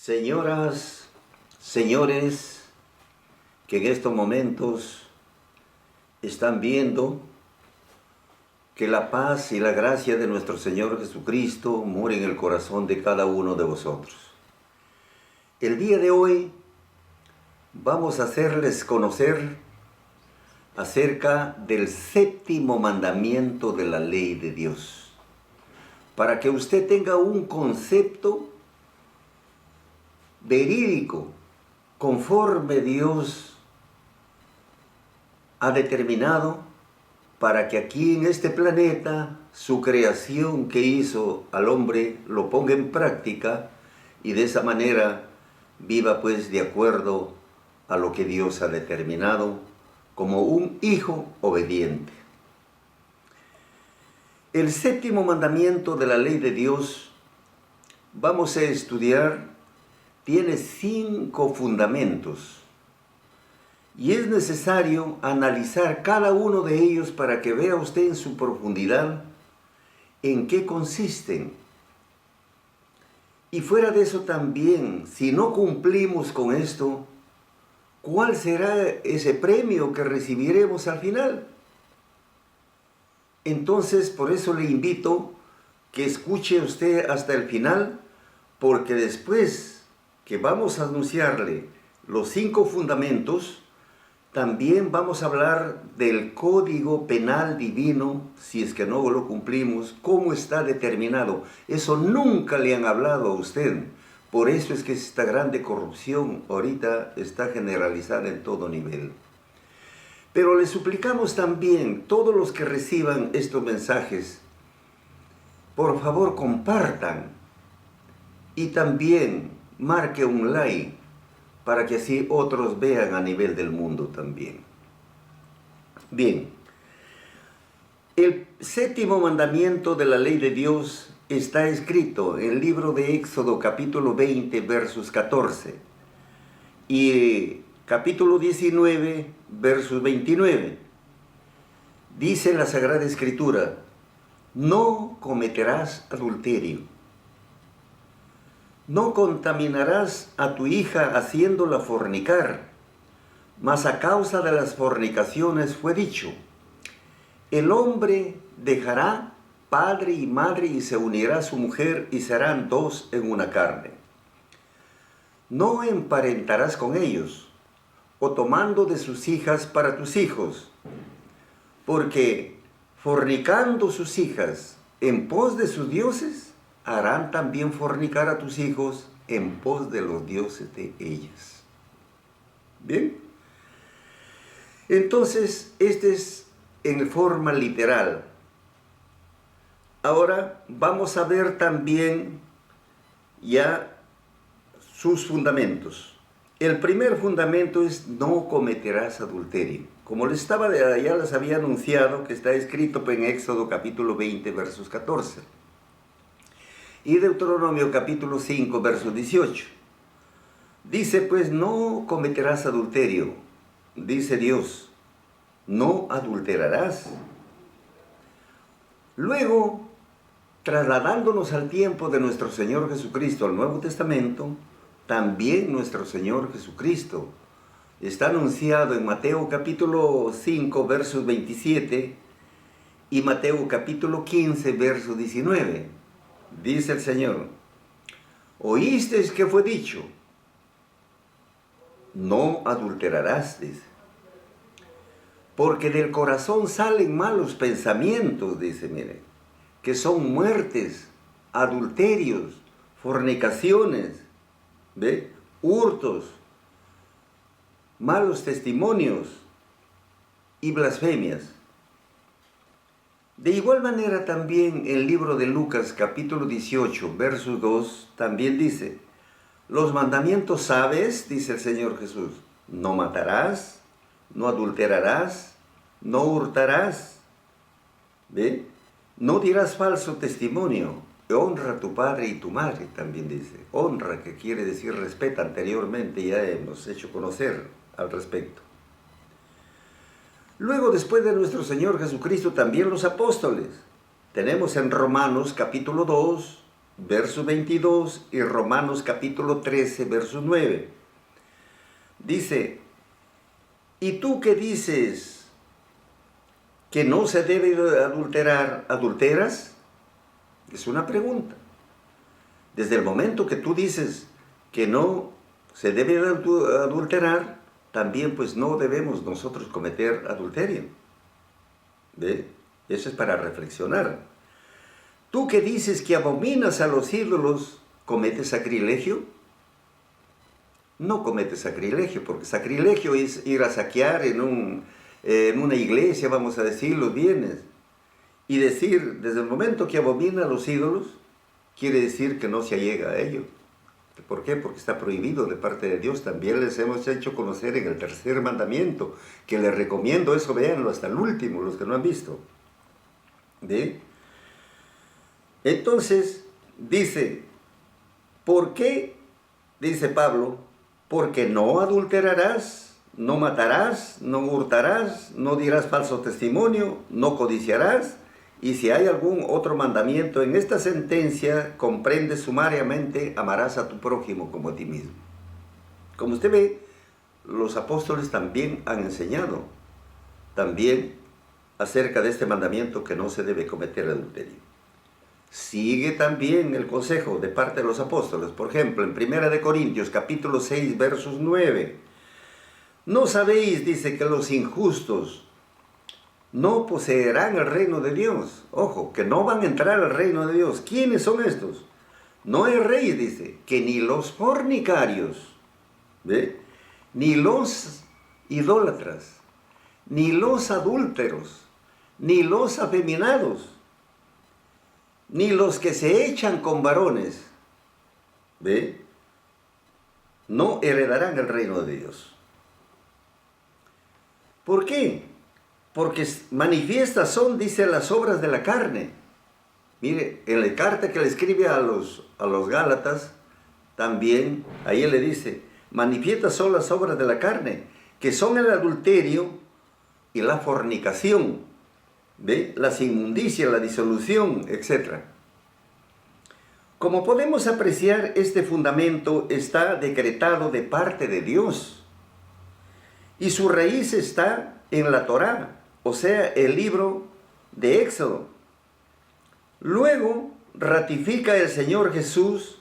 Señoras, señores, que en estos momentos están viendo que la paz y la gracia de nuestro Señor Jesucristo mora en el corazón de cada uno de vosotros. El día de hoy vamos a hacerles conocer acerca del séptimo mandamiento de la ley de Dios, para que usted tenga un concepto verídico, conforme Dios ha determinado, para que aquí en este planeta, su creación que hizo al hombre, lo ponga en práctica y de esa manera viva pues de acuerdo a lo que Dios ha determinado como un hijo obediente. El séptimo mandamiento de la ley de Dios, vamos a estudiar, tiene 5 fundamentos y es necesario analizar cada uno de ellos para que vea usted en su profundidad en qué consisten. Y fuera de eso también, si no cumplimos con esto, ¿cuál será ese premio que recibiremos al final? Entonces, por eso le invito que escuche usted hasta el final, porque después que vamos a anunciarle los 5 fundamentos, también vamos a hablar del código penal divino, si es que no lo cumplimos, cómo está determinado. Eso nunca le han hablado a usted. Por eso es que esta grande corrupción ahorita está generalizada en todo nivel. Pero le suplicamos también, todos los que reciban estos mensajes, por favor compartan y también marque un like para que así otros vean a nivel del mundo también. Bien, el séptimo mandamiento de la ley de Dios está escrito en el libro de Éxodo capítulo 20 versos 14 y capítulo 19 versos 29. Dice la Sagrada Escritura: no cometerás adulterio. No contaminarás a tu hija haciéndola fornicar, mas a causa de las fornicaciones fue dicho: el hombre dejará padre y madre y se unirá a su mujer y serán 2 en una carne. No emparentarás con ellos, o tomando de sus hijas para tus hijos, porque fornicando sus hijas en pos de sus dioses, harán también fornicar a tus hijos en pos de los dioses de ellas. Bien. Entonces, este es en forma literal. Ahora vamos a ver también ya sus fundamentos. El primer fundamento es: no cometerás adulterio. Como ya les había anunciado, que está escrito en Éxodo capítulo 20 versos 14. Y Deuteronomio capítulo 5 versos 18. Dice pues: no cometerás adulterio. Dice Dios: no adulterarás. Luego, trasladándonos al tiempo de nuestro Señor Jesucristo, al Nuevo Testamento, también nuestro Señor Jesucristo está anunciado en Mateo capítulo 5 versos 27 y Mateo capítulo 15 verso 19. Dice el Señor: oísteis que fue dicho, no adulterarás, dice. Porque del corazón salen malos pensamientos, dice, mire, que son muertes, adulterios, fornicaciones, ¿ve? Hurtos, malos testimonios y blasfemias. De igual manera también el libro de Lucas capítulo 18 verso 2 también dice: los mandamientos sabes, dice el Señor Jesús: no matarás, no adulterarás, no hurtarás, ¿ve? No dirás falso testimonio, honra a tu padre y tu madre, también dice. Honra, que quiere decir respeta, anteriormente ya hemos hecho conocer al respecto. Luego, después de nuestro Señor Jesucristo, también los apóstoles. Tenemos en Romanos capítulo 2, verso 22, y Romanos capítulo 13, verso 9. Dice, ¿y tú qué dices que no se debe adulterar, adulteras? Es una pregunta. Desde el momento que tú dices que no se debe adulterar, también pues no debemos nosotros cometer adulterio. ¿Ve? Eso es para reflexionar. Tú que dices que abominas a los ídolos, ¿cometes sacrilegio? No cometes sacrilegio, porque sacrilegio es ir a saquear en una iglesia, vamos a decir, los bienes. Y decir, desde el momento que abomina a los ídolos, quiere decir que no se allega a ellos. ¿Por qué? Porque está prohibido de parte de Dios. También les hemos hecho conocer en el tercer mandamiento, que les recomiendo eso, véanlo hasta el último, los que no han visto. ¿Ve? Entonces, dice, ¿por qué? Dice Pablo, porque no adulterarás, no matarás, no hurtarás, no dirás falso testimonio, no codiciarás. Y si hay algún otro mandamiento en esta sentencia, comprende sumariamente, amarás a tu prójimo como a ti mismo. Como usted ve, los apóstoles también han enseñado también acerca de este mandamiento que no se debe cometer adulterio. Sigue también el consejo de parte de los apóstoles. Por ejemplo, en 1 Corintios capítulo 6, versos 9. ¿No sabéis, dice, que los injustos no poseerán el reino de Dios? Ojo, que no van a entrar al reino de Dios. ¿Quiénes son estos? No erréis, dice, que ni los fornicarios, ¿ve?, ni los idólatras, ni los adúlteros, ni los afeminados, ni los que se echan con varones, ¿ve?, no heredarán el reino de Dios. ¿Por qué? Porque manifiestas son, dice, las obras de la carne. Mire, en la carta que le escribe a los Gálatas, también, ahí él le dice, manifiestas son las obras de la carne, que son el adulterio y la fornicación, ¿ve?, las inmundicias, la disolución, etc. Como podemos apreciar, este fundamento está decretado de parte de Dios, y su raíz está en la Torá, o sea, el libro de Éxodo. Luego ratifica el Señor Jesús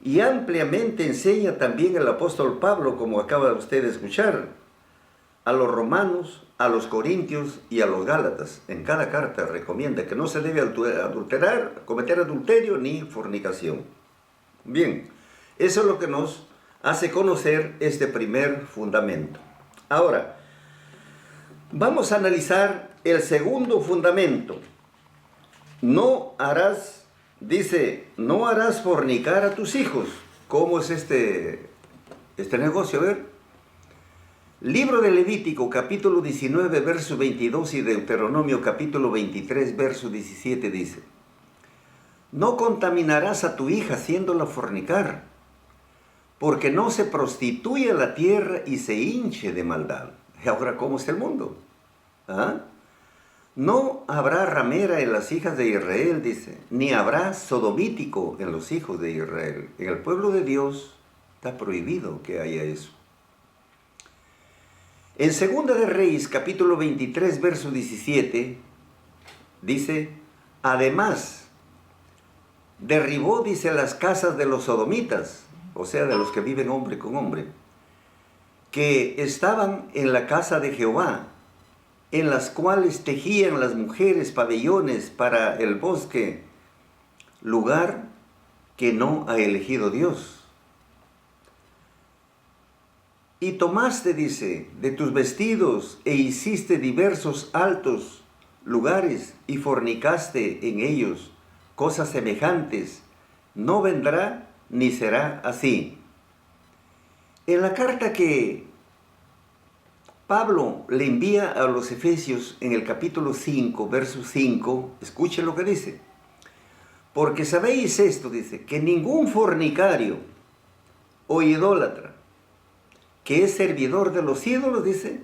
y ampliamente enseña también el apóstol Pablo, como acaba usted de escuchar, a los romanos, a los corintios y a los gálatas. En cada carta recomienda que no se debe adulterar, cometer adulterio ni fornicación. Bien, eso es lo que nos hace conocer este primer fundamento. Ahora, vamos a analizar el segundo fundamento. No harás, dice, no harás fornicar a tus hijos. ¿Cómo es este negocio? A ver. Libro de Levítico, capítulo 19, verso 22, y Deuteronomio, capítulo 23, verso 17, dice, no contaminarás a tu hija haciéndola fornicar, porque no se prostituya la tierra y se hinche de maldad. ¿Y ahora cómo es el mundo? ¿Ah? No habrá ramera en las hijas de Israel, dice, ni habrá sodomítico en los hijos de Israel. En el pueblo de Dios está prohibido que haya eso. En 2 de Reyes, capítulo 23, verso 17, dice, además, derribó, dice, las casas de los sodomitas, o sea, de los que viven hombre con hombre, que estaban en la casa de Jehová, en las cuales tejían las mujeres pabellones para el bosque, lugar que no ha elegido Dios. Y tomaste, dice, de tus vestidos e hiciste diversos altos lugares y fornicaste en ellos cosas semejantes, no vendrá ni será así. En la carta que Pablo le envía a los Efesios en el capítulo 5, verso 5, escuchen lo que dice. Porque sabéis esto, dice, que ningún fornicario o idólatra que es servidor de los ídolos, dice,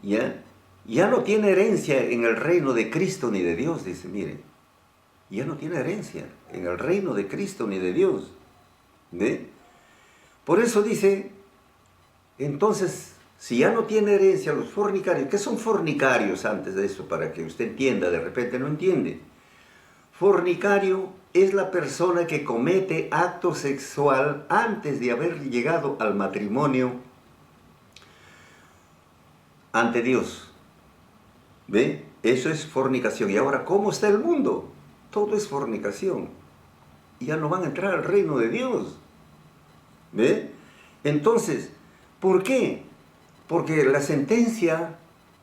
ya no tiene herencia en el reino de Cristo ni de Dios, dice, miren. ya no tiene herencia en el reino de Cristo ni de Dios. ¿Ve? Por eso dice, entonces, si ya no tiene herencia los fornicarios, ¿qué son fornicarios antes de eso? Para que usted entienda, de repente no entiende. Fornicario es la persona que comete acto sexual antes de haber llegado al matrimonio ante Dios. ¿Ve? Eso es fornicación. Y ahora, ¿cómo está el mundo? Todo es fornicación. Y ya no van a entrar al reino de Dios. ¿Ve? Entonces, ¿por qué? Porque la sentencia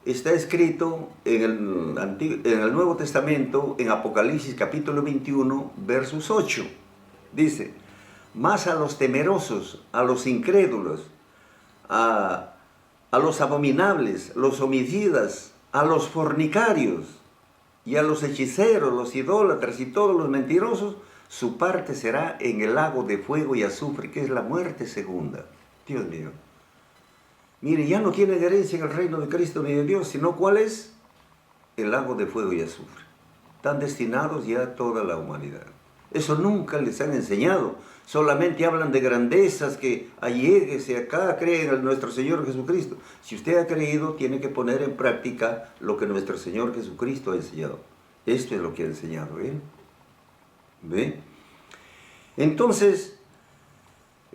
está escrito en el Nuevo Testamento, en Apocalipsis capítulo 21, versos 8. Dice, mas a los temerosos, a los incrédulos, a los abominables, los homicidas, a los fornicarios y a los hechiceros, los idólatras y todos los mentirosos, su parte será en el lago de fuego y azufre, que es la muerte segunda. Dios mío. Mire, ya no tienen herencia en el reino de Cristo ni de Dios, sino ¿cuál es? El lago de fuego y azufre. Están destinados ya a toda la humanidad. Eso nunca les han enseñado. Solamente hablan de grandezas, que alléguese acá, creen en nuestro Señor Jesucristo. Si usted ha creído, tiene que poner en práctica lo que nuestro Señor Jesucristo ha enseñado. Esto es lo que ha enseñado Él. ¿Ve? Entonces,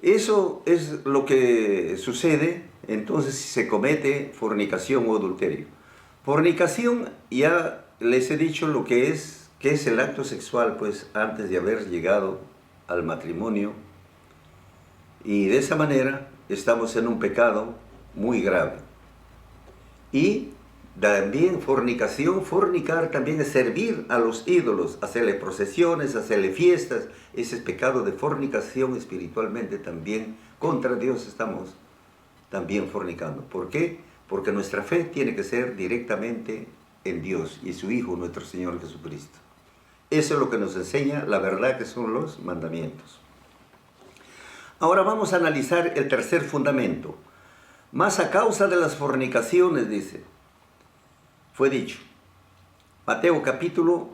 eso es lo que sucede, entonces, si se comete fornicación o adulterio. Fornicación, ya les he dicho lo que es el acto sexual, pues, antes de haber llegado al matrimonio. Y de esa manera, estamos en un pecado muy grave. Y también fornicación, fornicar también es servir a los ídolos, hacerle procesiones, hacerle fiestas. Ese es pecado de fornicación espiritualmente también. Contra Dios estamos también fornicando. ¿Por qué? Porque nuestra fe tiene que ser directamente en Dios y su Hijo, nuestro Señor Jesucristo. Eso es lo que nos enseña la verdad, que son los mandamientos. Ahora vamos a analizar el tercer fundamento. Mas a causa de las fornicaciones, dice, fue dicho. Mateo capítulo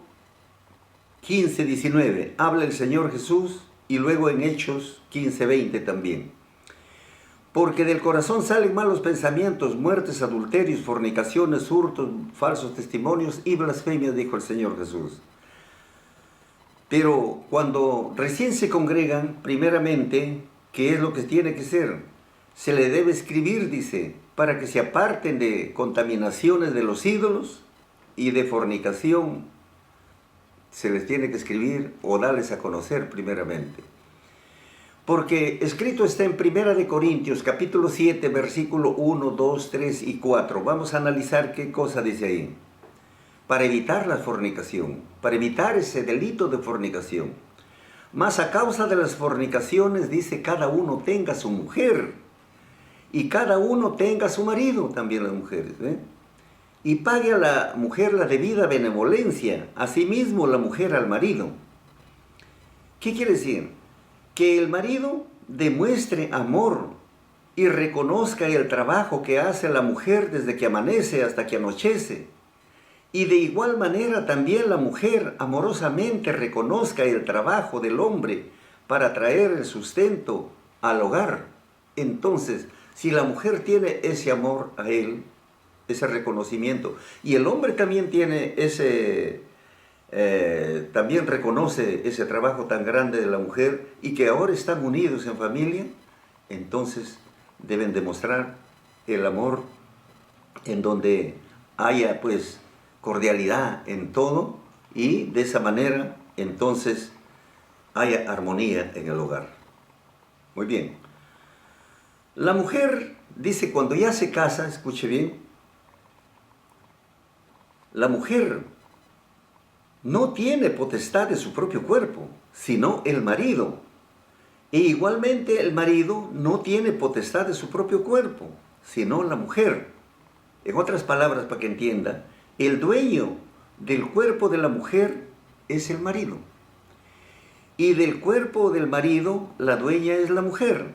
15, 19. Habla el Señor Jesús, y luego en Hechos 15, 20 también. Porque del corazón salen malos pensamientos, muertes, adulterios, fornicaciones, hurtos, falsos testimonios y blasfemias, dijo el Señor Jesús. Pero cuando recién se congregan, primeramente, ¿qué es lo que tiene que ser? Se le debe escribir, dice, para que se aparten de contaminaciones de los ídolos y de fornicación. Se les tiene que escribir o darles a conocer primeramente. Porque escrito está en 1 Corintios, capítulo 7, versículo 1, 2, 3 y 4. Vamos a analizar qué cosa dice ahí. Para evitar la fornicación, para evitar ese delito de fornicación. Mas a causa de las fornicaciones, dice, cada uno tenga su mujer, y cada uno tenga su marido, también las mujeres, ¿eh? Y pague a la mujer la debida benevolencia, asimismo la mujer al marido. ¿Qué quiere decir? Que el marido demuestre amor y reconozca el trabajo que hace la mujer desde que amanece hasta que anochece. Y de igual manera también la mujer amorosamente reconozca el trabajo del hombre para traer el sustento al hogar. Entonces, si la mujer tiene ese amor a él, ese reconocimiento, y el hombre también tiene también reconoce ese trabajo tan grande de la mujer y que ahora están unidos en familia, entonces deben demostrar el amor en donde haya pues cordialidad en todo, y de esa manera entonces haya armonía en el hogar. Muy bien. La mujer, dice, cuando ya se casa, escuche bien, la mujer no tiene potestad de su propio cuerpo, sino el marido. E igualmente el marido no tiene potestad de su propio cuerpo, sino la mujer. En otras palabras, para que entienda, el dueño del cuerpo de la mujer es el marido. Y del cuerpo del marido, la dueña es la mujer.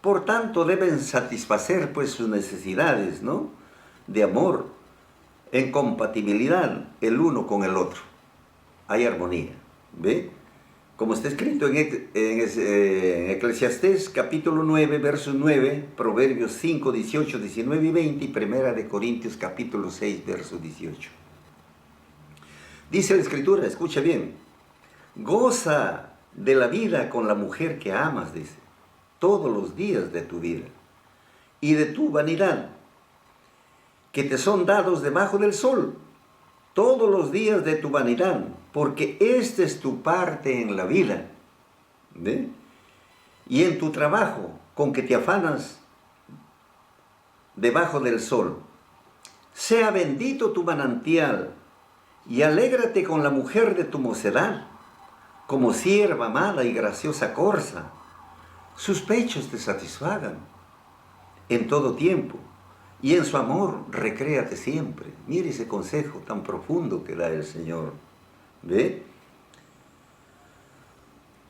Por tanto, deben satisfacer pues sus necesidades, ¿no?, de amor, en compatibilidad el uno con el otro. Hay armonía. ¿Ve? Como está escrito en Eclesiastés capítulo 9, versos 9, Proverbios 5, 18, 19 y 20, y Primera de Corintios capítulo 6, verso 18. Dice la Escritura, escucha bien, goza de la vida con la mujer que amas, dice, todos los días de tu vida, y de tu vanidad, que te son dados debajo del sol, todos los días de tu vanidad, porque esta es tu parte en la vida, ¿ve? Y en tu trabajo, con que te afanas debajo del sol. Sea bendito tu manantial, y alégrate con la mujer de tu mocedad, como sierva amada y graciosa corza. Sus pechos te satisfagan en todo tiempo, y en su amor recréate siempre. Mire ese consejo tan profundo que da el Señor. ¿Ve?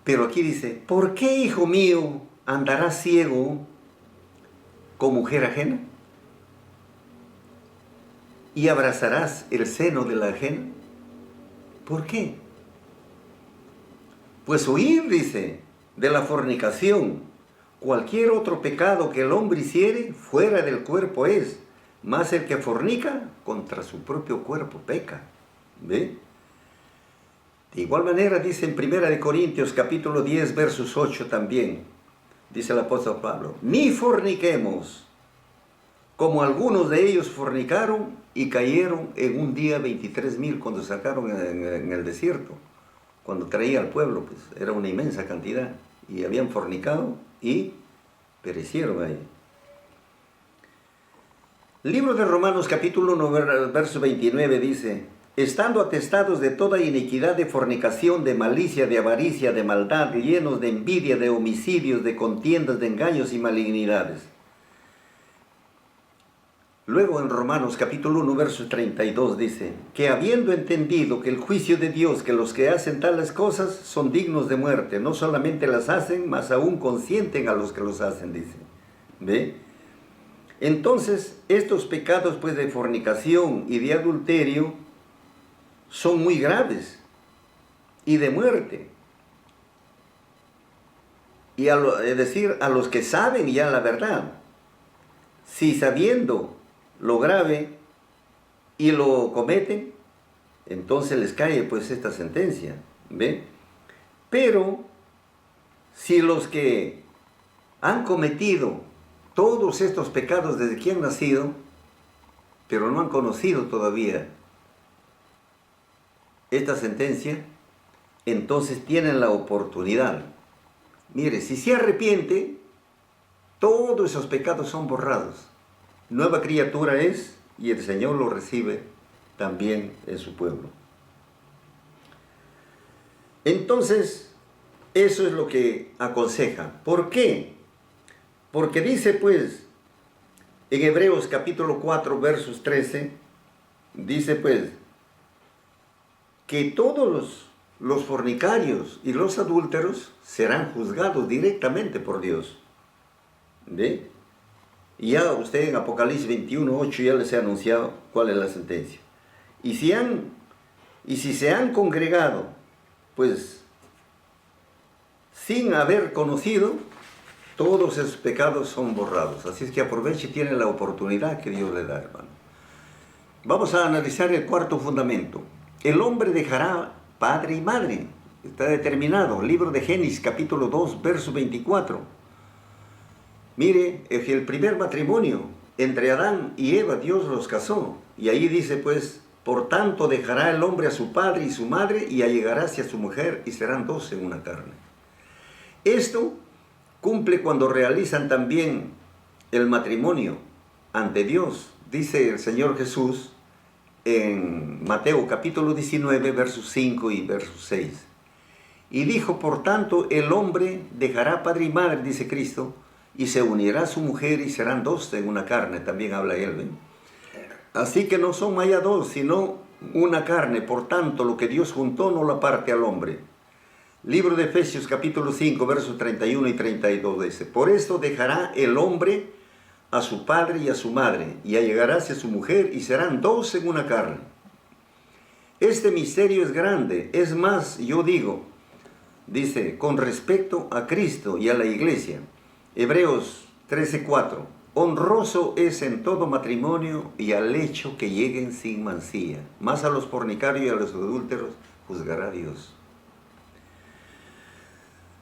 Pero aquí dice, ¿por qué, hijo mío, andarás ciego con mujer ajena? ¿Y abrazarás el seno de la ajena? ¿Por qué? Pues huir, dice, de la fornicación. Cualquier otro pecado que el hombre hiciere, fuera del cuerpo es, mas el que fornica, contra su propio cuerpo peca. ¿Ve? De igual manera dice en 1 Corintios capítulo 10, versos 8 también, dice el apóstol Pablo, ni forniquemos, como algunos de ellos fornicaron y cayeron en un día 23,000 cuando sacaron en el desierto, cuando traía al pueblo, pues era una inmensa cantidad, y habían fornicado y perecieron ahí. Libro de Romanos capítulo 1, verso 29 dice, estando atestados de toda iniquidad, de fornicación, de malicia, de avaricia, de maldad, llenos de envidia, de homicidios, de contiendas, de engaños y malignidades. Luego en Romanos capítulo 1, verso 32 dice, que habiendo entendido que el juicio de Dios, que los que hacen tales cosas son dignos de muerte, no solamente las hacen, mas aún consienten a los que los hacen, dice. ¿Ve? Entonces, estos pecados pues de fornicación y de adulterio son muy graves y de muerte. Y es decir, a los que saben ya la verdad, si sabiendo lo grave y lo cometen, entonces les cae pues esta sentencia, ¿ve? Pero si los que han cometido todos estos pecados desde que han nacido, pero no han conocido todavía esta sentencia, entonces tienen la oportunidad. Mire, si se arrepiente, todos esos pecados son borrados. Nueva criatura es, y el Señor lo recibe también en su pueblo. Entonces, eso es lo que aconseja. ¿Por qué? Porque dice pues, en Hebreos capítulo 4, versos 13, dice pues, que todos los fornicarios y los adúlteros serán juzgados directamente por Dios. ¿Ve? Y ya usted en Apocalipsis 21, 8 ya les he anunciado cuál es la sentencia. Y si se han congregado, pues, sin haber conocido, todos esos pecados son borrados. Así es que aproveche y tiene la oportunidad que Dios le da, hermano. Vamos a analizar el cuarto fundamento. El hombre dejará padre y madre. Está determinado. Libro de Génesis, capítulo 2, verso 24. Mire, el primer matrimonio entre Adán y Eva, Dios los casó. Y ahí dice pues, por tanto dejará el hombre a su padre y su madre y allegará hacia su mujer y serán dos en una carne. Esto cumple cuando realizan también el matrimonio ante Dios. Dice el Señor Jesús en Mateo capítulo 19, versos 5 y versos 6. Y dijo, por tanto, el hombre dejará padre y madre, dice Cristo, y se unirá a su mujer y serán dos en una carne, también habla él, ¿ven? Así que no son ya dos, sino una carne. Por tanto, lo que Dios juntó no lo aparte al hombre. Libro de Efesios capítulo 5, versos 31 y 32 dice, por esto dejará el hombre a su padre y a su madre, y allegará hacia su mujer, y serán dos en una carne. Este misterio es grande. Es más, yo digo, dice, con respecto a Cristo y a la iglesia. Hebreos 13:4. Honroso es en todo matrimonio y al lecho que lleguen sin mancilla. Más a los fornicarios y a los adúlteros juzgará Dios.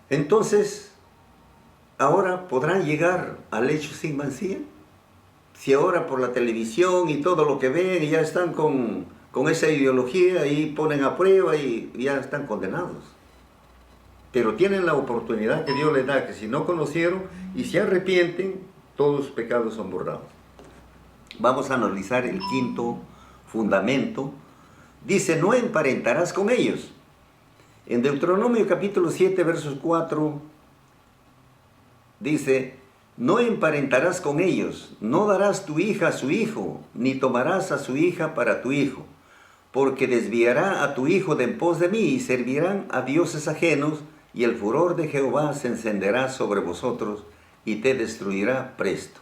Entonces, ¿ahora podrán llegar al lecho sin mancilla? Si ahora por la televisión y todo lo que ven ya están con esa ideología y ponen a prueba y ya están condenados. Pero tienen la oportunidad que Dios les da, que si no conocieron y se arrepienten, todos sus pecados son borrados. Vamos a analizar el quinto fundamento. Dice, no emparentarás con ellos. En Deuteronomio capítulo 7, versos 4, dice, no emparentarás con ellos, no darás tu hija a su hijo, ni tomarás a su hija para tu hijo, porque desviará a tu hijo de en pos de mí y servirán a dioses ajenos, y el furor de Jehová se encenderá sobre vosotros y te destruirá presto.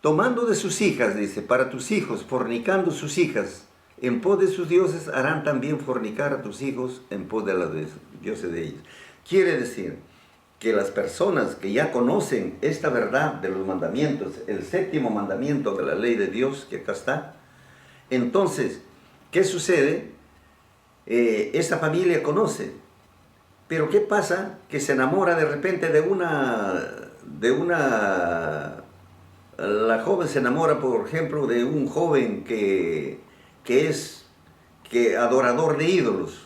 Tomando de sus hijas, dice, para tus hijos, fornicando sus hijas, en pos de sus dioses harán también fornicar a tus hijos en pos de los dioses de ellos. Quiere decir que las personas que ya conocen esta verdad de los mandamientos, el séptimo mandamiento de la ley de Dios, que acá está, entonces, ¿qué sucede? Esta familia conoce, pero ¿qué pasa? Que se enamora de repente la joven se enamora, por ejemplo, de un joven que es adorador de ídolos.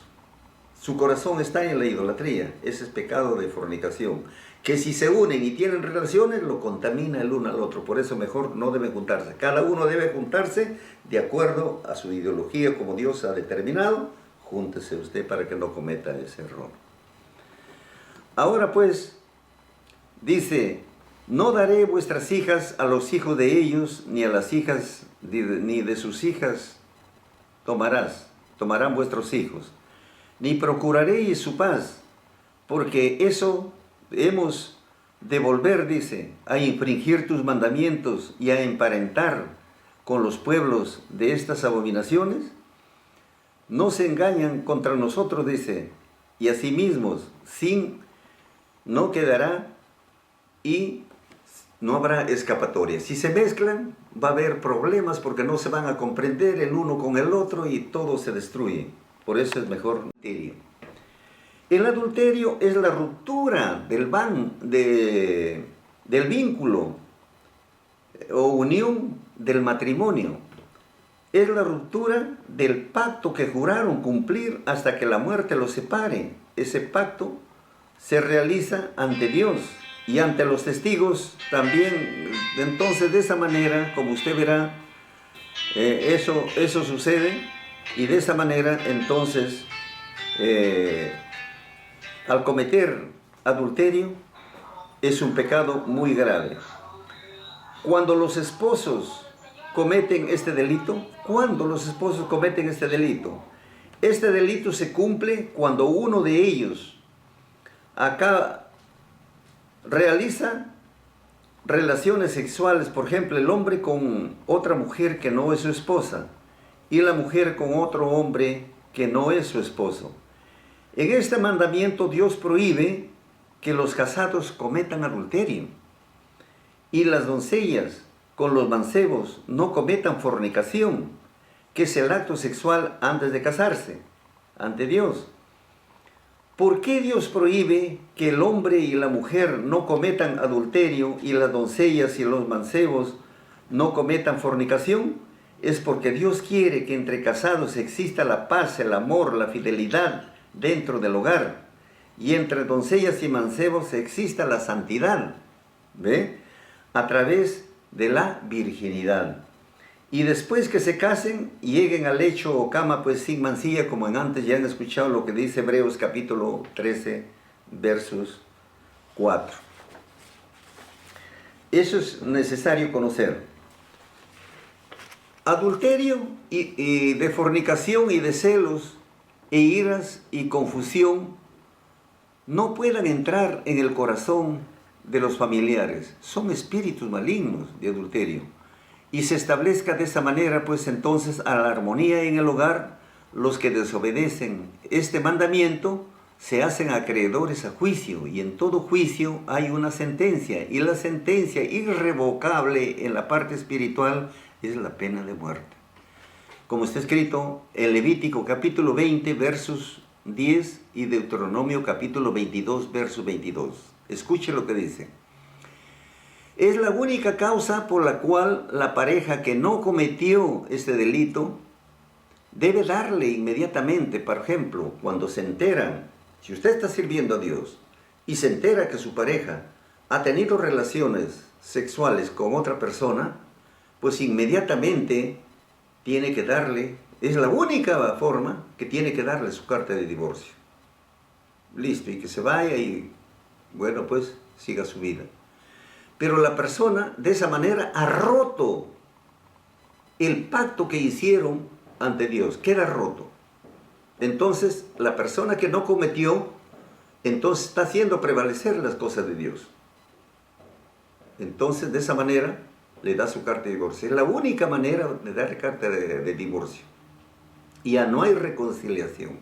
Su corazón está en la idolatría. Ese es pecado de fornicación. Que si se unen y tienen relaciones, lo contamina el uno al otro. Por eso mejor no deben juntarse. Cada uno debe juntarse de acuerdo a su ideología, como Dios ha determinado. Júntese usted para que no cometa ese error. Ahora pues, dice, no daré vuestras hijas a los hijos de ellos, ni a las hijas, ni de sus hijas tomarán vuestros hijos, ni procuraréis su paz, porque eso hemos de volver, dice, a infringir tus mandamientos y a emparentar con los pueblos de estas abominaciones. No se engañan contra nosotros, dice, y a sí mismos, no quedará y no habrá escapatoria. Si se mezclan, va a haber problemas porque no se van a comprender el uno con el otro y todo se destruye. Por eso es mejor adulterio. El adulterio es la ruptura del vínculo o unión del matrimonio. Es la ruptura del pacto que juraron cumplir hasta que la muerte los separe. Ese pacto se realiza ante Dios y ante los testigos también. Entonces, de esa manera, como usted verá, eso sucede, y de esa manera, entonces, al cometer adulterio, es un pecado muy grave. Cuando los esposos cometen este delito, este delito se cumple cuando uno de ellos acá realiza relaciones sexuales, por ejemplo, el hombre con otra mujer que no es su esposa y la mujer con otro hombre que no es su esposo. En este mandamiento Dios prohíbe que los casados cometan adulterio y las doncellas con los mancebos no cometan fornicación, que es el acto sexual antes de casarse, ante Dios. ¿Por qué Dios prohíbe que el hombre y la mujer no cometan adulterio y las doncellas y los mancebos no cometan fornicación? Es porque Dios quiere que entre casados exista la paz, el amor, la fidelidad dentro del hogar, y entre doncellas y mancebos exista la santidad, ¿ve? A través de la virginidad. Y después que se casen y lleguen al lecho o cama, pues sin mancilla, como en antes ya han escuchado lo que dice Hebreos capítulo 13, versos 4. Eso es necesario conocer. Adulterio y de fornicación y de celos e iras y confusión no puedan entrar en el corazón de los familiares. Son espíritus malignos de adulterio. Y se establezca de esa manera, pues entonces, a la armonía en el hogar, los que desobedecen este mandamiento se hacen acreedores a juicio, y en todo juicio hay una sentencia, y la sentencia irrevocable en la parte espiritual es la pena de muerte. Como está escrito en Levítico capítulo 20, versos 10 y Deuteronomio capítulo 22, verso 22. Escuche lo que dice. Es la única causa por la cual la pareja que no cometió este delito debe darle inmediatamente, por ejemplo, cuando se enteran, si usted está sirviendo a Dios y se entera que su pareja ha tenido relaciones sexuales con otra persona, pues inmediatamente tiene que darle, es la única forma que tiene que darle su carta de divorcio. Listo, y que se vaya y, bueno, pues siga su vida. Pero la persona de esa manera ha roto el pacto que hicieron ante Dios, queda roto. Entonces, la persona que no cometió, entonces está haciendo prevalecer las cosas de Dios. Entonces, de esa manera, le da su carta de divorcio. Es la única manera de darle carta de divorcio. Y ya no hay reconciliación.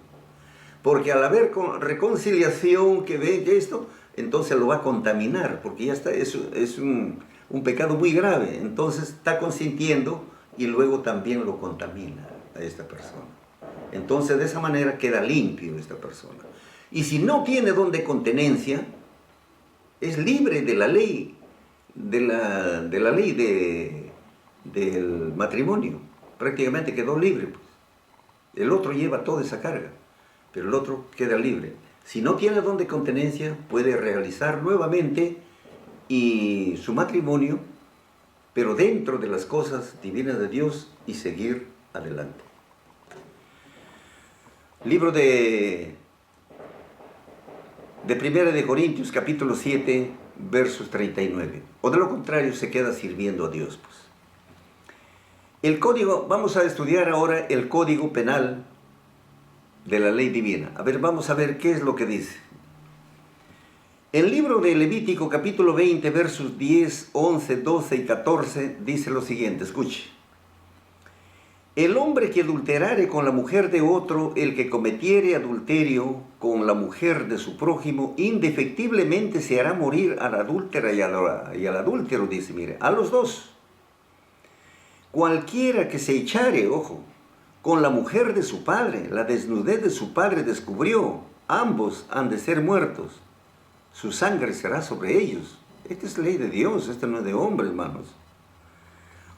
Porque al haber reconciliación, que ve que esto, entonces lo va a contaminar, porque ya está, es un pecado muy grave. Entonces está consintiendo y luego también lo contamina a esta persona. Entonces de esa manera queda limpio esta persona. Y si no tiene don de continencia, es libre de la ley, del matrimonio. Prácticamente quedó libre, pues. El otro lleva toda esa carga, pero el otro queda libre. Si no tiene don de continencia, puede realizar nuevamente y su matrimonio, pero dentro de las cosas divinas de Dios, y seguir adelante. Libro de 1 de Corintios, capítulo 7, versos 39. O de lo contrario, se queda sirviendo a Dios, pues. El código, vamos a estudiar ahora el código penal de la ley divina. A ver, vamos a ver qué es lo que dice. El libro de Levítico, capítulo 20, versos 10, 11, 12 y 14, dice lo siguiente, escuche. El hombre que adulterare con la mujer de otro, el que cometiere adulterio con la mujer de su prójimo, indefectiblemente se hará morir a la adúltera y al adúltero, dice, mire, a los dos. Cualquiera que se echare, ojo, con la mujer de su padre, la desnudez de su padre descubrió, ambos han de ser muertos. Su sangre será sobre ellos. Esta es ley de Dios, esta no es de hombre, hermanos.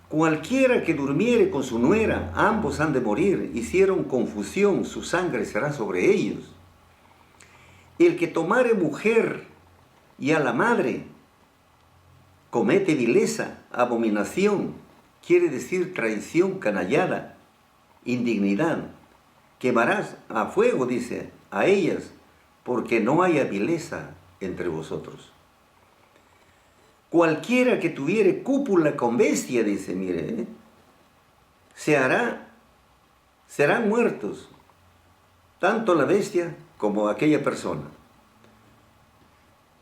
Cualquiera que durmiere con su nuera, ambos han de morir. Hicieron confusión, su sangre será sobre ellos. El que tomare mujer y a la madre, comete vileza, abominación, quiere decir traición, canallada, indignidad. Quemarás a fuego, dice, a ellas, porque no haya vileza entre vosotros. Cualquiera que tuviere cúpula con bestia, dice, mire, serán muertos, tanto la bestia como aquella persona.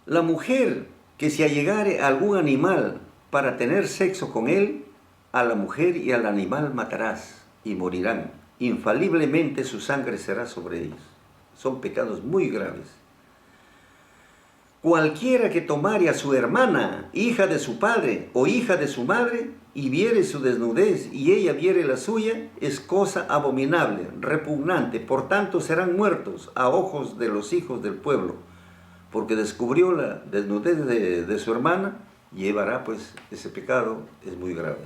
La mujer que se allegare a algún animal para tener sexo con él, a la mujer y al animal matarás y morirán. Infaliblemente su sangre será sobre ellos. Son pecados muy graves. Cualquiera que tomare a su hermana, hija de su padre o hija de su madre, y viere su desnudez y ella viere la suya, es cosa abominable, repugnante. Por tanto serán muertos a ojos de los hijos del pueblo, porque descubrió la desnudez de su hermana, llevará pues ese pecado, es muy grave.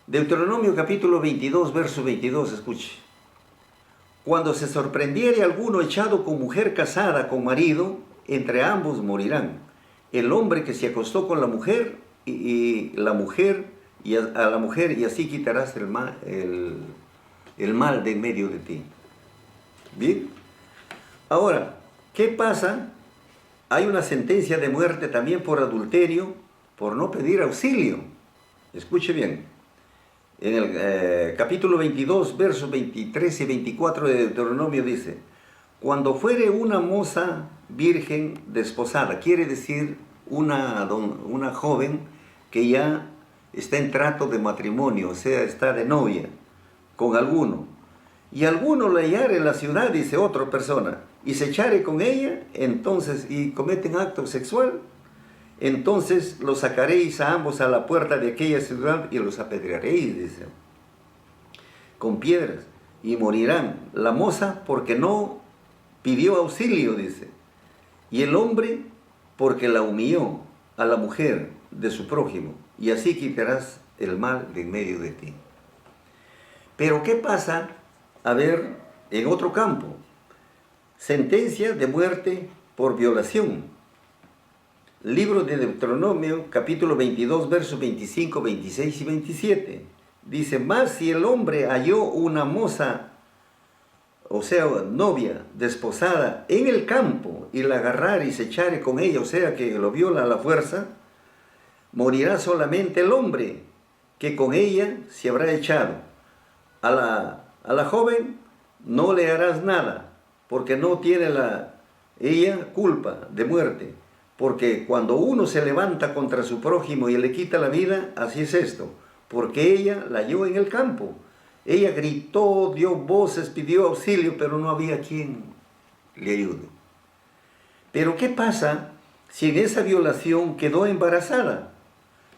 Deuteronomio capítulo 22, verso 22, escuche. Cuando se sorprendiere alguno echado con mujer casada con marido, entre ambos morirán. El hombre que se acostó con la mujer y la mujer y a la mujer, y así quitarás el mal de en medio de ti. Bien. Ahora, ¿qué pasa? Hay una sentencia de muerte también por adulterio, por no pedir auxilio. Escuche bien. En el capítulo 22, versos 23 y 24 de Deuteronomio dice, cuando fuere una moza virgen desposada, quiere decir una joven que ya está en trato de matrimonio, o sea, está de novia con alguno, y alguno la hallar en la ciudad, dice otra persona, y se echare con ella, entonces, y cometen acto sexual, entonces los sacaréis a ambos a la puerta de aquella ciudad y los apedrearéis, dice, con piedras, y morirán. La moza porque no pidió auxilio, dice, y el hombre porque la humilló a la mujer de su prójimo, y así quitarás el mal de en medio de ti. Pero ¿qué pasa? A ver, en otro campo, sentencia de muerte por violación. Libro de Deuteronomio, capítulo 22, versos 25, 26 y 27. Dice, mas si el hombre halló una moza, o sea, novia, desposada, en el campo, y la agarrare y se echare con ella, o sea, que lo viola a la fuerza, morirá solamente el hombre que con ella se habrá echado. A la joven no le harás nada, porque no tiene ella culpa de muerte. Porque cuando uno se levanta contra su prójimo y le quita la vida, así es esto. Porque ella la halló en el campo. Ella gritó, dio voces, pidió auxilio, pero no había quien le ayude. Pero ¿qué pasa si en esa violación quedó embarazada?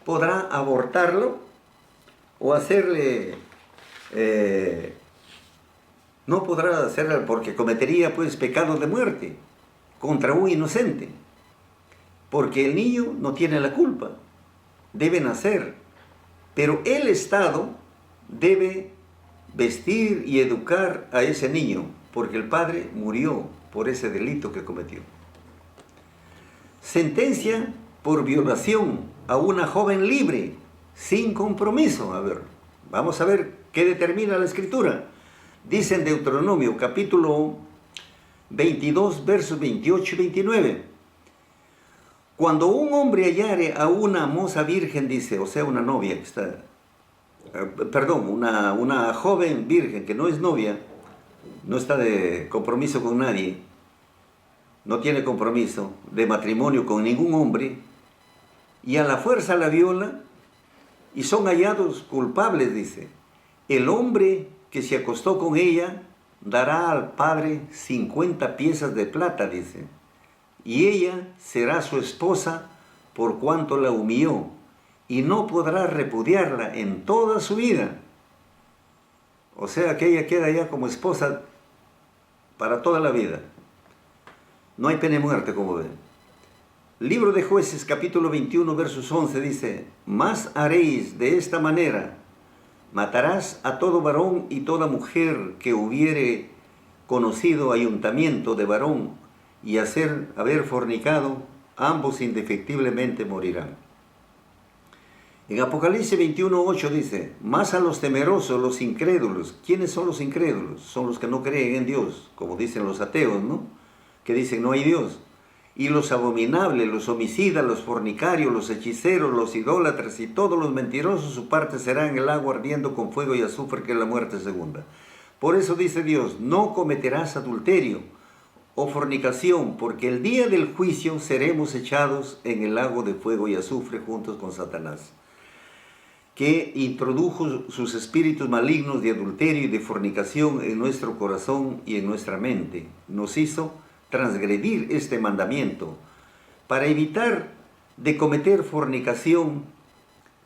¿Podrá abortarlo o hacerle... no podrá hacerlo porque cometería pues pecado de muerte contra un inocente? Porque el niño no tiene la culpa, debe nacer, pero el Estado debe vestir y educar a ese niño, porque el padre murió por ese delito que cometió. Sentencia por violación a una joven libre, sin compromiso. A ver, vamos a ver qué determina la Escritura. Dice en Deuteronomio, capítulo 22, versos 28 y 29. Cuando un hombre hallare a una moza virgen, dice, o sea, una novia que está, una joven virgen que no es novia, no está de compromiso con nadie, no tiene compromiso de matrimonio con ningún hombre, y a la fuerza la viola, y son hallados culpables, dice, el hombre que se acostó con ella dará al padre 50 piezas de plata, dice, y ella será su esposa por cuanto la humilló, y no podrá repudiarla en toda su vida. O sea que ella queda ya como esposa para toda la vida. No hay pena de muerte, como ven. Libro de Jueces, capítulo 21, versos 11, dice, mas haréis de esta manera, matarás a todo varón y toda mujer que hubiere conocido ayuntamiento de varón, y haber fornicado, ambos indefectiblemente morirán. En Apocalipsis 21:8 dice, mas a los temerosos, los incrédulos. ¿Quiénes son los incrédulos? Son los que no creen en Dios, como dicen los ateos, ¿no? Que dicen no hay Dios. Y los abominables, los homicidas, los fornicarios, los hechiceros, los idólatras y todos los mentirosos, su parte será en el agua ardiendo con fuego y azufre, que es la muerte segunda. Por eso dice Dios, no cometerás adulterio o fornicación, porque el día del juicio seremos echados en el lago de fuego y azufre juntos con Satanás, que introdujo sus espíritus malignos de adulterio y de fornicación en nuestro corazón y en nuestra mente. Nos hizo transgredir este mandamiento. Para evitar de cometer fornicación,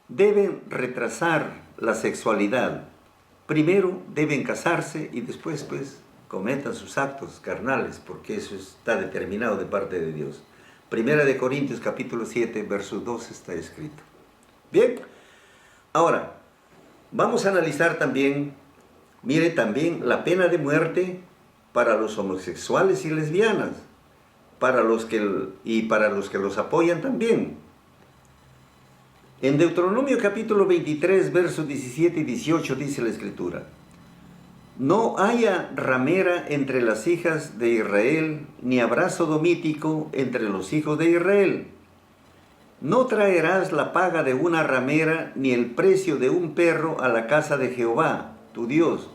deben retrasar la sexualidad. Primero deben casarse y después pues cometan sus actos carnales, porque eso está determinado de parte de Dios. Primera de Corintios capítulo 7, verso 2 está escrito. Bien, ahora vamos a analizar también, mire también la pena de muerte para los homosexuales y lesbianas, para los que los apoyan también. En Deuteronomio capítulo 23, versos 17 y 18 dice la Escritura, no haya ramera entre las hijas de Israel, ni habrá sodomítico entre los hijos de Israel. No traerás la paga de una ramera, ni el precio de un perro a la casa de Jehová, tu Dios,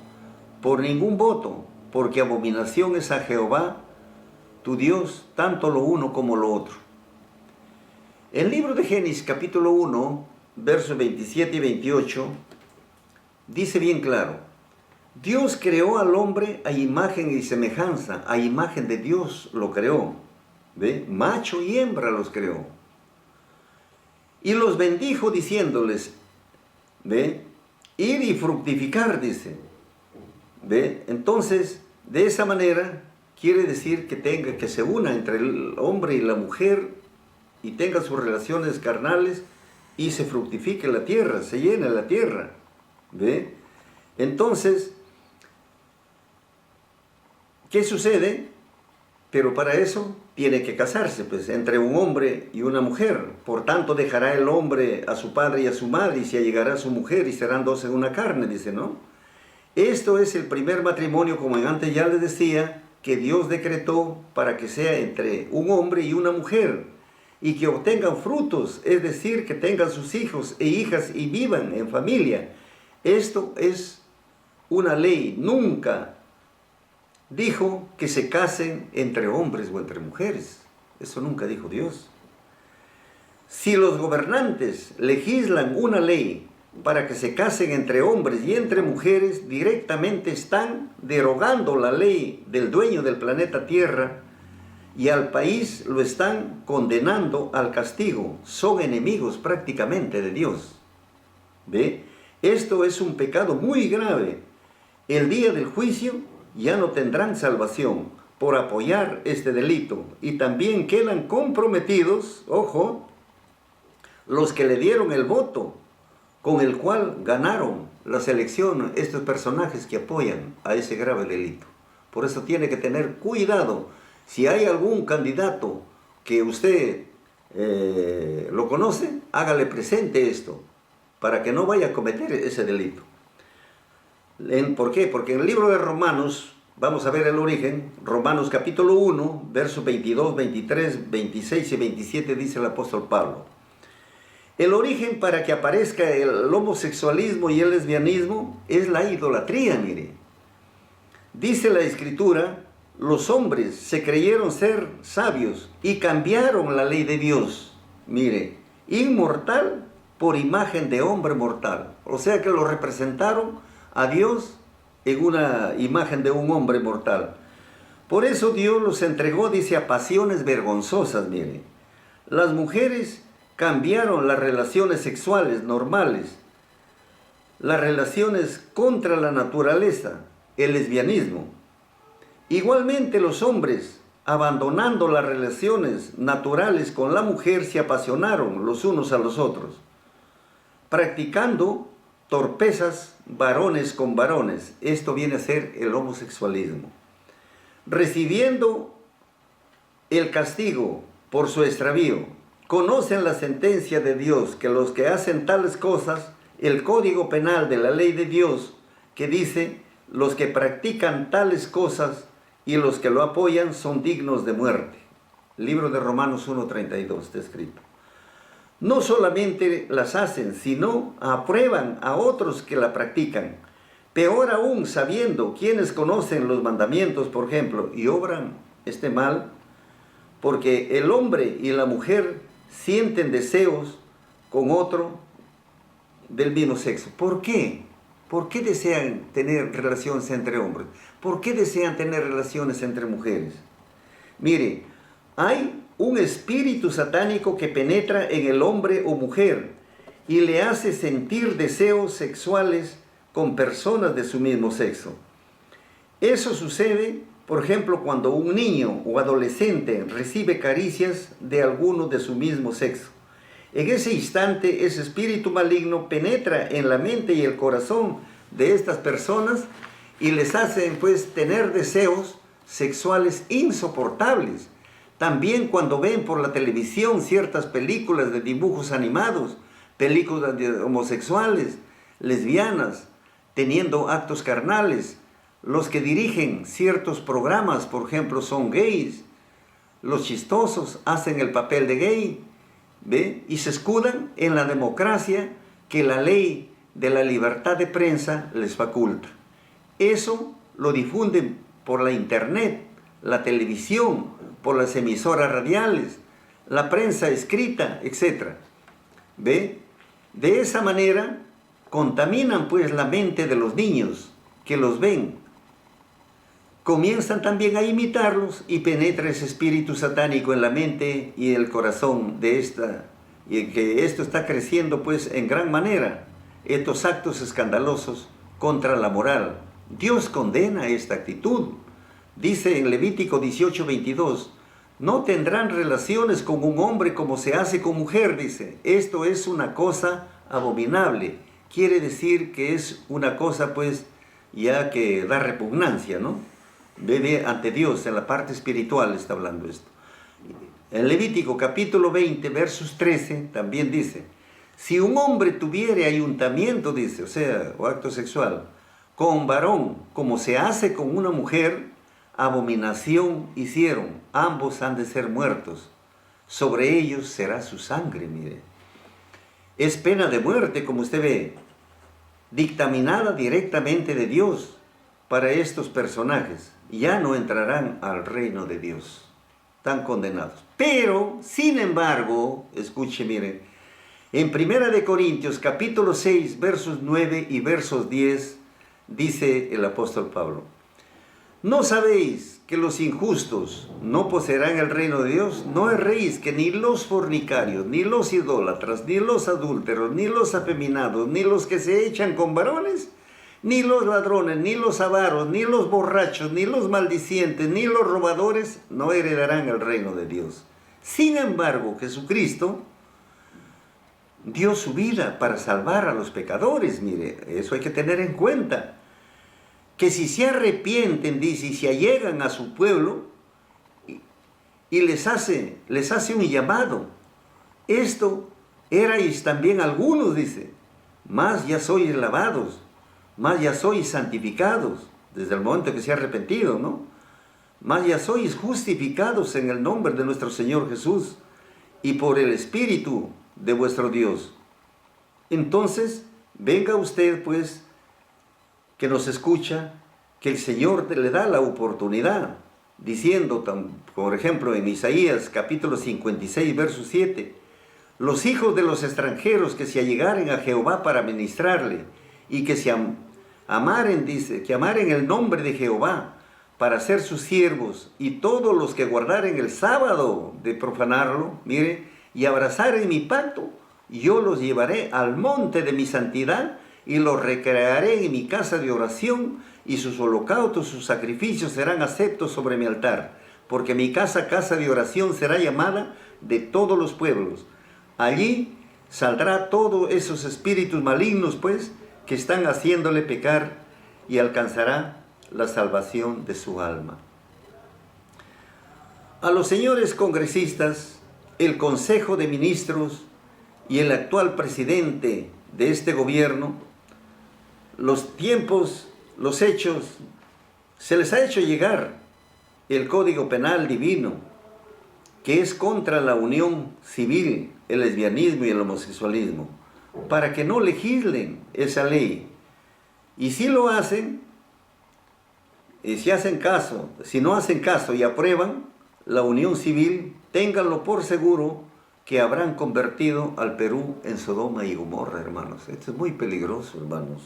por ningún voto, porque abominación es a Jehová, tu Dios, tanto lo uno como lo otro. El libro de Génesis, capítulo 1, versos 27 y 28, dice bien claro, Dios creó al hombre a imagen y semejanza, a imagen de Dios lo creó, ¿ve? Macho y hembra los creó. Y los bendijo diciéndoles, ¿ve? Ir y fructificar, dice, ¿ve? Entonces, de esa manera, quiere decir que se una entre el hombre y la mujer y tenga sus relaciones carnales y se fructifique la tierra, se llene la tierra, ¿ve? Entonces, ¿qué sucede? Pero para eso tiene que casarse, pues, entre un hombre y una mujer. Por tanto, dejará el hombre a su padre y a su madre, y se allegará a su mujer, y serán dos en una carne, dice, ¿no? Esto es el primer matrimonio, como antes ya les decía, que Dios decretó para que sea entre un hombre y una mujer, y que obtengan frutos, es decir, que tengan sus hijos e hijas y vivan en familia. Esto es una ley. Nunca dijo que se casen entre hombres o entre mujeres. Eso nunca dijo Dios. Si los gobernantes legislan una ley para que se casen entre hombres y entre mujeres, directamente están derogando la ley del dueño del planeta Tierra y al país lo están condenando al castigo. Son enemigos prácticamente de Dios. ¿Ve? Esto es un pecado muy grave. El día del juicio ya no tendrán salvación por apoyar este delito. Y también quedan comprometidos, ojo, los que le dieron el voto con el cual ganaron las elecciones, estos personajes que apoyan a ese grave delito. Por eso tiene que tener cuidado. Si hay algún candidato que usted lo conoce, hágale presente esto, para que no vaya a cometer ese delito. ¿Por qué? Porque en el libro de Romanos, vamos a ver el origen, Romanos capítulo 1, versos 22, 23, 26 y 27, dice el apóstol Pablo. El origen para que aparezca el homosexualismo y el lesbianismo es la idolatría, mire. Dice la Escritura, los hombres se creyeron ser sabios y cambiaron la ley de Dios, mire, inmortal por imagen de hombre mortal. O sea que lo representaron a Dios en una imagen de un hombre mortal. Por eso Dios los entregó, dice, a pasiones vergonzosas, mire. Las mujeres cambiaron las relaciones sexuales normales, las relaciones contra la naturaleza, el lesbianismo. Igualmente los hombres, abandonando las relaciones naturales con la mujer, se apasionaron los unos a los otros, practicando torpezas varones con varones. Esto viene a ser el homosexualismo. Recibiendo el castigo por su extravío, conocen la sentencia de Dios, que los que hacen tales cosas, el código penal de la ley de Dios, que dice, los que practican tales cosas y los que lo apoyan son dignos de muerte. Libro de Romanos 1:32 está escrito. No solamente las hacen, sino aprueban a otros que la practican. Peor aún, sabiendo quienes conocen los mandamientos, por ejemplo, y obran este mal, porque el hombre y la mujer sienten deseos con otro del mismo sexo. ¿Por qué? ¿Por qué desean tener relaciones entre hombres? ¿Por qué desean tener relaciones entre mujeres? Mire, hay un espíritu satánico que penetra en el hombre o mujer y le hace sentir deseos sexuales con personas de su mismo sexo. Eso sucede, por ejemplo, cuando un niño o adolescente recibe caricias de alguno de su mismo sexo. En ese instante, ese espíritu maligno penetra en la mente y el corazón de estas personas y les hace, pues, tener deseos sexuales insoportables. También cuando ven por la televisión ciertas películas de dibujos animados, películas de homosexuales, lesbianas, teniendo actos carnales. Los que dirigen ciertos programas, por ejemplo, son gays. Los chistosos hacen el papel de gay, ¿ve? Y se escudan en la democracia que la ley de la libertad de prensa les faculta. Eso lo difunden por la internet, la televisión, por las emisoras radiales, la prensa escrita, etc. ¿Ve? De esa manera contaminan pues la mente de los niños que los ven comienzan también a imitarlos y penetra ese espíritu satánico en la mente y el corazón de esta, y que esto está creciendo pues en gran manera, estos actos escandalosos contra la moral. Dios condena esta actitud. Dice en Levítico 18:22, no tendrán relaciones con un hombre como se hace con mujer, dice. Esto es una cosa abominable. Quiere decir que es una cosa pues ya que da repugnancia, ¿no? Debe ante Dios, en la parte espiritual está hablando esto. En Levítico capítulo 20, versos 13, también dice, si un hombre tuviere ayuntamiento, dice, o sea, o acto sexual, con varón, como se hace con una mujer, abominación hicieron, ambos han de ser muertos. Sobre ellos será su sangre, mire. Es pena de muerte, como usted ve, dictaminada directamente de Dios para estos personajes. Ya no entrarán al reino de Dios, están condenados. Pero, sin embargo, escuche, mire, en 1 Corintios capítulo 6, versos 9 y versos 10, dice el apóstol Pablo, ¿no sabéis que los injustos no poseerán el reino de Dios? ¿No erréis que ni los fornicarios, ni los idólatras, ni los adúlteros, ni los afeminados, ni los que se echan con varones, ni los ladrones, ni los avaros, ni los borrachos, ni los maldicientes, ni los robadores no heredarán el reino de Dios? Sin embargo, Jesucristo dio su vida para salvar a los pecadores. Mire, eso hay que tener en cuenta. Que si se arrepienten, dice, y se allegan a su pueblo y les hace un llamado. Esto erais también algunos, dice, mas ya sois lavados, mas ya sois santificados, desde el momento que se ha arrepentido, ¿no? Mas ya sois justificados en el nombre de nuestro Señor Jesús y por el Espíritu de vuestro Dios. Entonces, venga usted pues, que nos escucha, que el Señor le da la oportunidad, diciendo, por ejemplo, en Isaías capítulo 56, verso 7, los hijos de los extranjeros que se allegaren a Jehová para ministrarle, y que se amaren, dice, que amaren el nombre de Jehová, para ser sus siervos, y todos los que guardaren el sábado de profanarlo, mire, y abrazaren mi pacto, yo los llevaré al monte de mi santidad, y los recrearé en mi casa de oración, y sus holocaustos, sus sacrificios serán aceptos sobre mi altar, porque mi casa, casa de oración, será llamada de todos los pueblos. Allí saldrá todos esos espíritus malignos, pues, que están haciéndole pecar, y alcanzará la salvación de su alma. A los señores congresistas, el Consejo de Ministros y el actual presidente de este gobierno, los tiempos, los hechos, se les ha hecho llegar el Código Penal divino, que es contra la unión civil, el lesbianismo y el homosexualismo, para que no legislen esa ley. Y si lo hacen, y si hacen caso, si no hacen caso y aprueban la unión civil, ténganlo por seguro que habrán convertido al Perú en Sodoma y Gomorra, hermanos. Esto es muy peligroso, hermanos.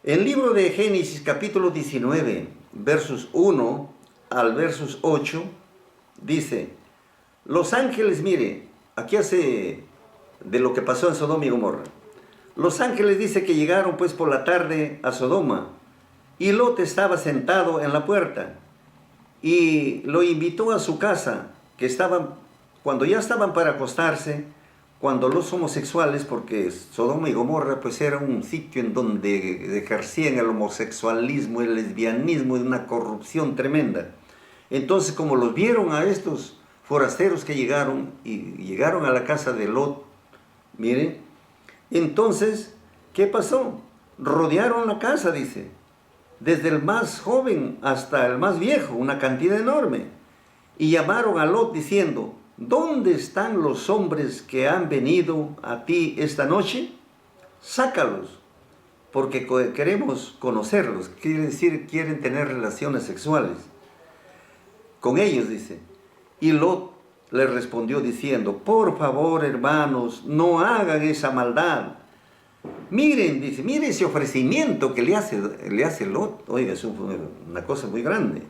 El libro de Génesis capítulo 19, versos 1 al versos 8, dice, los ángeles, mire, aquí hace de lo que pasó en Sodoma y Gomorra. Los ángeles dice que llegaron pues por la tarde a Sodoma, y Lot estaba sentado en la puerta, y lo invitó a su casa, que estaban, cuando ya estaban para acostarse, cuando los homosexuales, porque Sodoma y Gomorra pues era un sitio en donde ejercían el homosexualismo, el lesbianismo, una corrupción tremenda. Entonces, como los vieron a estos forasteros que llegaron, y llegaron a la casa de Lot, miren, entonces, ¿qué pasó? Rodearon la casa, dice, desde el más joven hasta el más viejo, una cantidad enorme, y llamaron a Lot diciendo, ¿dónde están los hombres que han venido a ti esta noche? Sácalos, porque queremos conocerlos. Quiere decir, quieren tener relaciones sexuales con ellos, dice. Y Lot le respondió diciendo, por favor, hermanos, no hagan esa maldad. Miren, dice, miren ese ofrecimiento que le hace Lot. Oiga, es una cosa muy grande.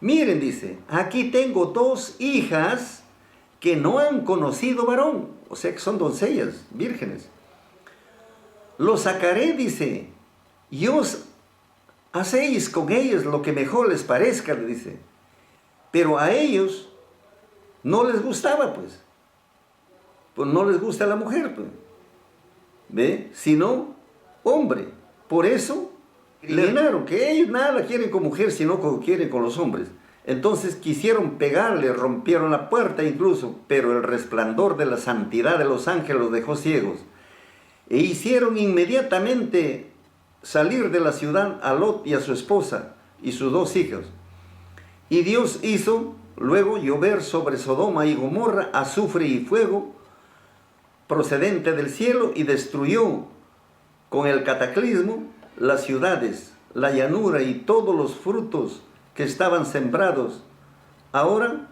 Miren, dice, aquí tengo 2 hijas que no han conocido varón. O sea que son doncellas, vírgenes. Los sacaré, dice, y os hacéis con ellos lo que mejor les parezca, le dice. Pero a ellos no les gustaba, pues. Pues no les gusta la mujer, pues. ¿Ve? Sino hombre. Por eso le ganaron, que ellos nada la quieren con mujer, sino quieren con los hombres. Entonces quisieron pegarle, rompieron la puerta incluso, pero el resplandor de la santidad de los ángeles los dejó ciegos. E hicieron inmediatamente salir de la ciudad a Lot y a su esposa y sus 2 hijos. Y Dios hizo luego llover sobre Sodoma y Gomorra azufre y fuego procedente del cielo, y destruyó con el cataclismo las ciudades, la llanura y todos los frutos que estaban sembrados. Ahora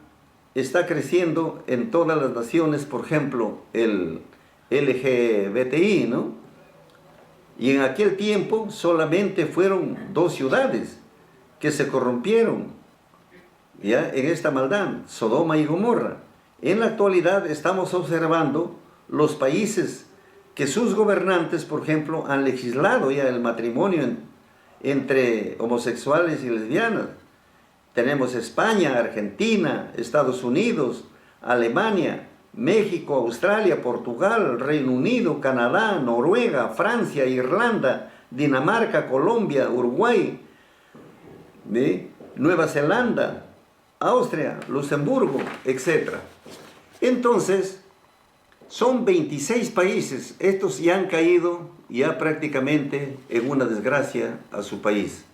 está creciendo en todas las naciones, por ejemplo, el LGBTI, ¿no? Y en aquel tiempo solamente fueron 2 ciudades que se corrompieron, ¿ya?, en esta maldad, Sodoma y Gomorra. En la actualidad estamos observando los países que sus gobernantes, por ejemplo, han legislado ya el matrimonio entre homosexuales y lesbianas. Tenemos España, Argentina, Estados Unidos, Alemania, México, Australia, Portugal, Reino Unido, Canadá, Noruega, Francia, Irlanda, Dinamarca, Colombia, Uruguay, ¿ve?, Nueva Zelanda, Austria, Luxemburgo, etc. Entonces, son 26 países. Estos ya han caído ya prácticamente en una desgracia a su país.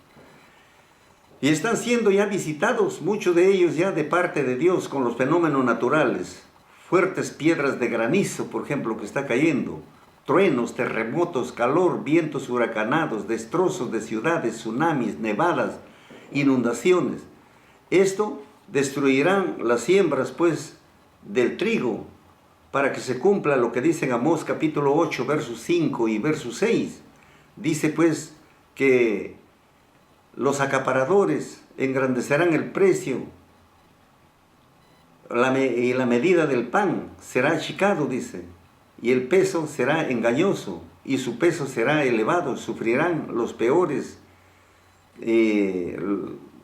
Y están siendo ya visitados, muchos de ellos ya de parte de Dios, con los fenómenos naturales. Fuertes piedras de granizo, por ejemplo, que está cayendo. Truenos, terremotos, calor, vientos huracanados, destrozos de ciudades, tsunamis, nevadas, inundaciones. Esto destruirán las siembras, pues, del trigo, para que se cumpla lo que dice en Amós capítulo 8, versos 5 y verso 6. Dice, pues, que los acaparadores engrandecerán el precio, y la medida del pan será achicado, dice, y el peso será engañoso, y su peso será elevado. Sufrirán los peores,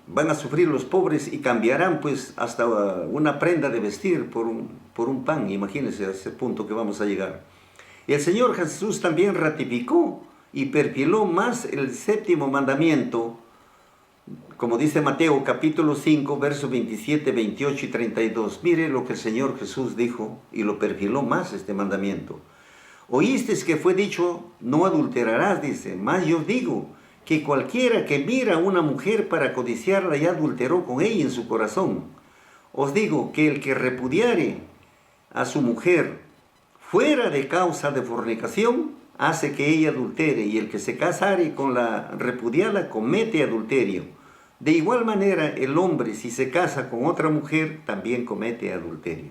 van a sufrir los pobres, y cambiarán pues hasta una prenda de vestir por un pan. Imagínense a ese punto que vamos a llegar. Y el Señor Jesús también ratificó y perfiló más el 7º mandamiento, como dice Mateo capítulo 5, versos 27, 28 y 32. Mire lo que el Señor Jesús dijo y lo perfiló más este mandamiento. Oísteis que fue dicho, no adulterarás, dice, mas yo os digo que cualquiera que mira a una mujer para codiciarla ya adulteró con ella en su corazón. Os digo que el que repudiare a su mujer fuera de causa de fornicación, hace que ella adultere, y el que se casare con la repudiada comete adulterio. De igual manera, el hombre, si se casa con otra mujer, también comete adulterio.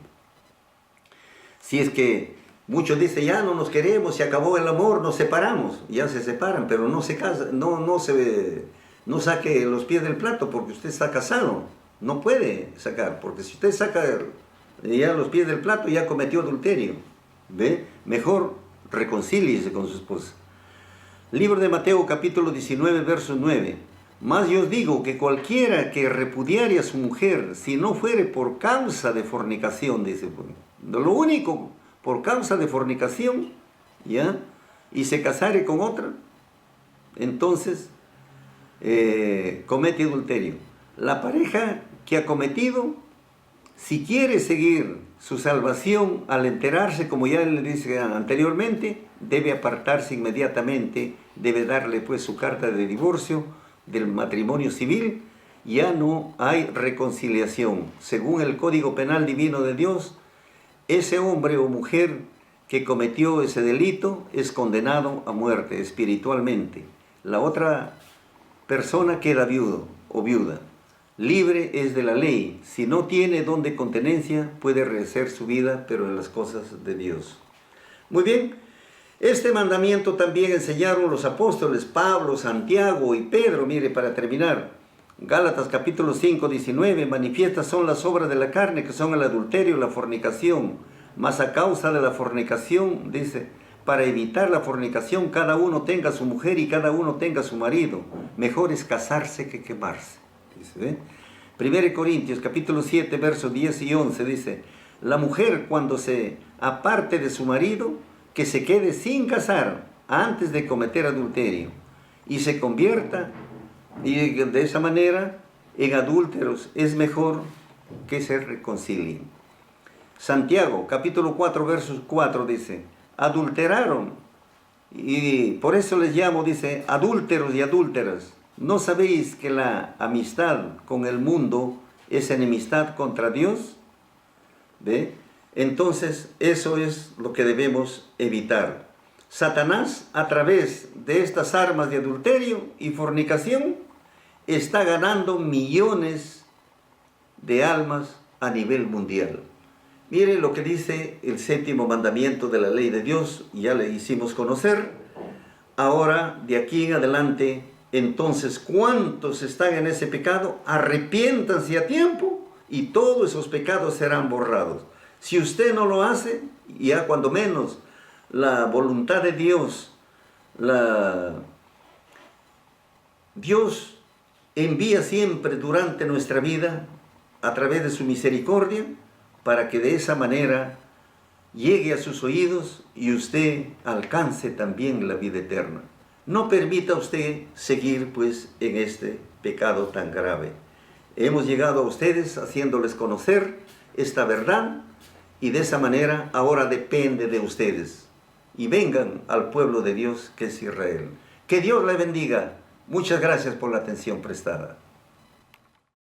Si es que muchos dicen, ya no nos queremos, se acabó el amor, nos separamos. Ya se separan, pero no se casa, no saque los pies del plato porque usted está casado. No puede sacar, porque si usted saca ya los pies del plato, ya cometió adulterio. ¿Ve? Mejor reconcíliese con su esposa. Libro de Mateo capítulo 19, verso 9. Mas yo os digo que cualquiera que repudiare a su mujer, si no fuere por causa de fornicación, dice, lo único, por causa de fornicación, ¿ya?, y se casare con otra, entonces comete adulterio. La pareja que ha cometido, si quiere seguir su salvación al enterarse, como ya le dije anteriormente, debe apartarse inmediatamente, debe darle pues su carta de divorcio del matrimonio civil. Ya no hay reconciliación. Según el Código Penal Divino de Dios, ese hombre o mujer que cometió ese delito es condenado a muerte espiritualmente. La otra persona queda viudo o viuda. Libre es de la ley. Si no tiene don de continencia, puede rehacer su vida, pero en las cosas de Dios. Muy bien. Este mandamiento también enseñaron los apóstoles Pablo, Santiago y Pedro. Mire, para terminar, Gálatas capítulo 5, 19, manifiestas son las obras de la carne, que son el adulterio, la fornicación. Mas a causa de la fornicación, dice, para evitar la fornicación, cada uno tenga su mujer y cada uno tenga su marido. Mejor es casarse que quemarse. Dice, 1 Corintios capítulo 7, versos 10 y 11, dice, la mujer cuando se aparte de su marido, que se quede sin casar antes de cometer adulterio y se convierta y de esa manera en adúlteros, es mejor que se reconcilien. Santiago capítulo 4 versos 4 dice, adulteraron, y por eso les llamo, dice, adúlteros y adúlteras. ¿No sabéis que la amistad con el mundo es enemistad contra Dios? ¿Ve? Entonces, eso es lo que debemos evitar. Satanás, a través de estas armas de adulterio y fornicación, está ganando millones de almas a nivel mundial. Mire lo que dice el 7º mandamiento de la ley de Dios, ya le hicimos conocer. Ahora, de aquí en adelante, entonces, ¿cuántos están en ese pecado? Arrepiéntanse a tiempo y todos esos pecados serán borrados. Si usted no lo hace, ya cuando menos la voluntad de Dios, Dios envía siempre durante nuestra vida a través de su misericordia para que de esa manera llegue a sus oídos y usted alcance también la vida eterna. No permita usted seguir pues en este pecado tan grave. Hemos llegado a ustedes haciéndoles conocer esta verdad y de esa manera ahora depende de ustedes. Y vengan al pueblo de Dios que es Israel. Que Dios le bendiga. Muchas gracias por la atención prestada.